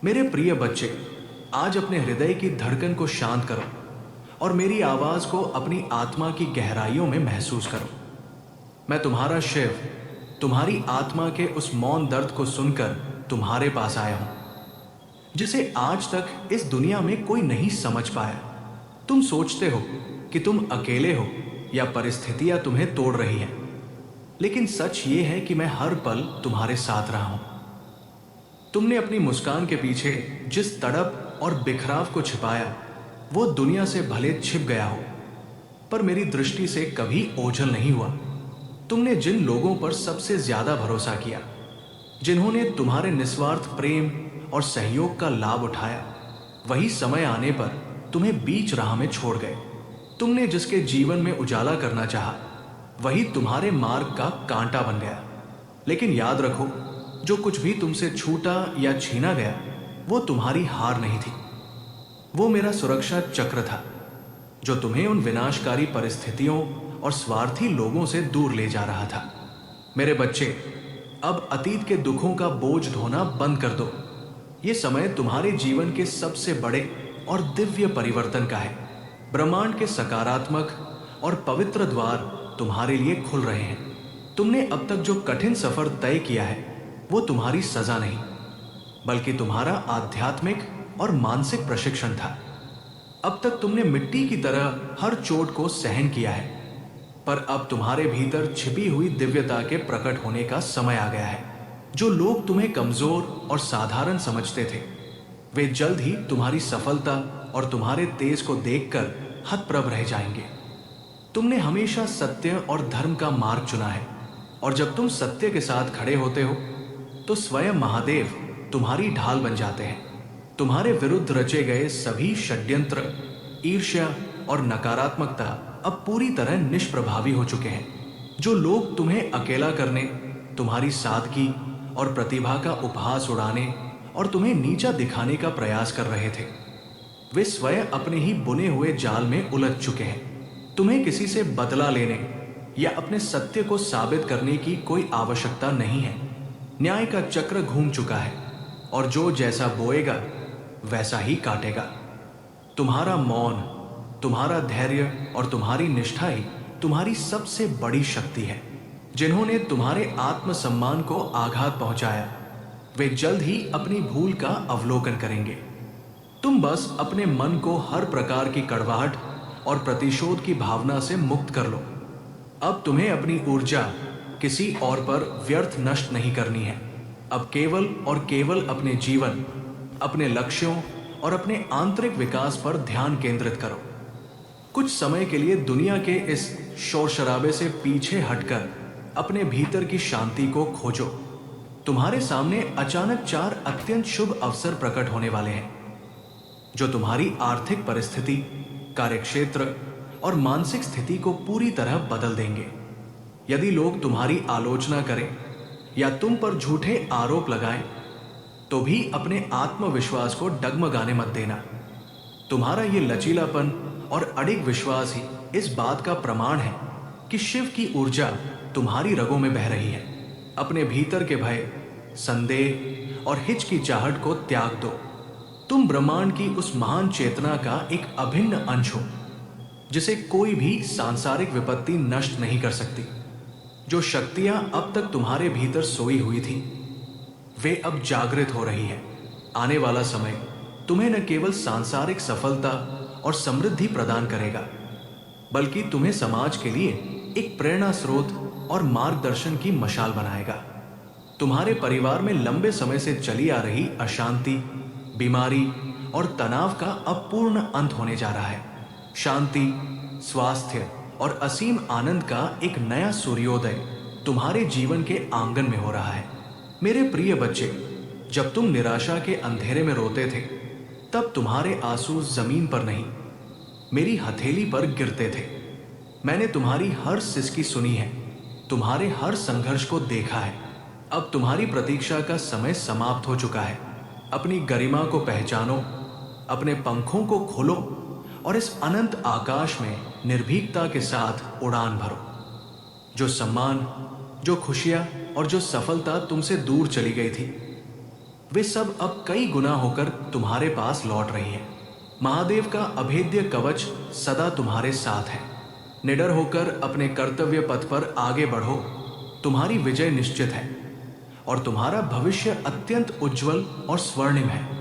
मेरे प्रिय बच्चे, आज अपने हृदय की धड़कन को शांत करो और मेरी आवाज को अपनी आत्मा की गहराइयों में महसूस करो। मैं तुम्हारा शिव, तुम्हारी आत्मा के उस मौन दर्द को सुनकर तुम्हारे पास आया हूं, जिसे आज तक इस दुनिया में कोई नहीं समझ पाया। तुम सोचते हो कि तुम अकेले हो या परिस्थितियां तुम्हें तोड़ रही हैं, लेकिन सच ये है कि मैं हर पल तुम्हारे साथ रहा हूं। तुमने अपनी मुस्कान के पीछे जिस तड़प और बिखराव को छिपाया, वो दुनिया से भले छिप गया हो, पर मेरी दृष्टि से कभी ओझल नहीं हुआ। तुमने जिन लोगों पर सबसे ज्यादा भरोसा किया, जिन्होंने तुम्हारे निस्वार्थ प्रेम और सहयोग का लाभ उठाया, वही समय आने पर तुम्हें बीच राह में छोड़ गए। तुमने जिसके जीवन में उजाला करना चाहा, वही तुम्हारे मार्ग का कांटा बन गया। लेकिन याद रखो, जो कुछ भी तुमसे छूटा या छीना गया, वो तुम्हारी हार नहीं थी। वो मेरा सुरक्षा चक्र था, जो तुम्हें उन विनाशकारी परिस्थितियों और स्वार्थी लोगों से दूर ले जा रहा था। मेरे बच्चे, अब अतीत के दुखों का बोझ ढोना बंद कर दो। ये समय तुम्हारे जीवन के सबसे बड़े और दिव्य परिवर्तन का है। ब्रह्मांड के सकारात्मक और पवित्र द्वार तुम्हारे लिए खुल रहे हैं। तुमने अब तक जो कठिन सफर तय किया है, वो तुम्हारी सजा नहीं, बल्कि तुम्हारा आध्यात्मिक और मानसिक प्रशिक्षण था। अब तक तुमने मिट्टी की तरह हर चोट को सहन किया है, पर अब तुम्हारे भीतर छिपी हुई दिव्यता के प्रकट होने का समय आ गया है। जो लोग तुम्हें कमजोर और साधारण समझते थे, वे जल्द ही तुम्हारी सफलता और तुम्हारे तेज को देखकर हतप्रभ रह जाएंगे। तुमने हमेशा सत्य और धर्म का मार्ग चुना है, और जब तुम सत्य के साथ खड़े होते हो, तो स्वयं महादेव तुम्हारी ढाल बन जाते हैं। तुम्हारे विरुद्ध रचे गए सभी षड्यंत्र, ईर्ष्या और नकारात्मकता अब पूरी तरह निष्प्रभावी हो चुके हैं। जो लोग तुम्हें अकेला करने, तुम्हारी सादगी और प्रतिभा का उपहास उड़ाने और तुम्हें नीचा दिखाने का प्रयास कर रहे थे, वे स्वयं अपने ही बुने हुए जाल में उलझ चुके हैं। तुम्हें किसी से बदला लेने या अपने सत्य को साबित करने की कोई आवश्यकता नहीं है। न्याय का चक्र घूम चुका है, और जो जैसा बोएगा वैसा ही काटेगा। तुम्हारा मौन, तुम्हारा धैर्य और तुम्हारी निष्ठा ही तुम्हारी सबसे बड़ी शक्ति है। जिन्होंने तुम्हारे आत्मसम्मान को आघात पहुंचाया, वे जल्द ही अपनी भूल का अवलोकन करेंगे। तुम बस अपने मन को हर प्रकार की कड़वाहट और प्रतिशोध की भावना से मुक्त कर लो। अब तुम्हें अपनी ऊर्जा किसी और पर व्यर्थ नष्ट नहीं करनी है। अब केवल और केवल अपने जीवन, अपने लक्ष्यों और अपने आंतरिक विकास पर ध्यान केंद्रित करो। कुछ समय के लिए दुनिया के इस शोर शराबे से पीछे हटकर अपने भीतर की शांति को खोजो। तुम्हारे सामने अचानक 4 अत्यंत शुभ अवसर प्रकट होने वाले हैं, जो तुम्हारी आर्थिक परिस्थिति, कार्यक्षेत्र और मानसिक स्थिति को पूरी तरह बदल देंगे। यदि लोग तुम्हारी आलोचना करें या तुम पर झूठे आरोप लगाएं, तो भी अपने आत्मविश्वास को डगमगाने मत देना। तुम्हारा ये लचीलापन और अडिग विश्वास ही इस बात का प्रमाण है कि शिव की ऊर्जा तुम्हारी रगों में बह रही है। अपने भीतर के भय, संदेह और हिचकिचाहट को त्याग दो। तुम ब्रह्मांड की उस महान चेतना का एक अभिन्न अंश हो, जिसे कोई भी सांसारिक विपत्ति नष्ट नहीं कर सकती। जो शक्तियां अब तक तुम्हारे भीतर सोई हुई थी, वे अब जागृत हो रही हैं। आने वाला समय तुम्हें न केवल सांसारिक सफलता और समृद्धि प्रदान करेगा, बल्कि तुम्हें समाज के लिए एक प्रेरणा स्रोत और मार्गदर्शन की मशाल बनाएगा। तुम्हारे परिवार में लंबे समय से चली आ रही अशांति, बीमारी और तनाव का अब पूर्ण अंत होने जा रहा है। शांति, स्वास्थ्य और असीम आनंद का एक नया सूर्योदय तुम्हारे जीवन के आंगन में हो रहा है। मेरे प्रिय बच्चे, जब तुम निराशा के अंधेरे में रोते थे, तब तुम्हारे आंसू जमीन पर नहीं, मेरी हथेली पर गिरते थे। मैंने तुम्हारी हर सिसकी सुनी है, तुम्हारे हर संघर्ष को देखा है। अब तुम्हारी प्रतीक्षा का समय समाप्त हो चुका है। अपनी गरिमा को पहचानो, अपने पंखों को खोलो और इस अनंत आकाश में निर्भीकता के साथ उड़ान भरो। जो सम्मान, जो खुशियां और जो सफलता तुमसे दूर चली गई थी, वे सब अब कई गुना होकर तुम्हारे पास लौट रही हैं। महादेव का अभेद्य कवच सदा तुम्हारे साथ है। निडर होकर अपने कर्तव्य पथ पर आगे बढ़ो, तुम्हारी विजय निश्चित है और तुम्हारा भविष्य अत्यंत उज्जवल और स्वर्णिम है।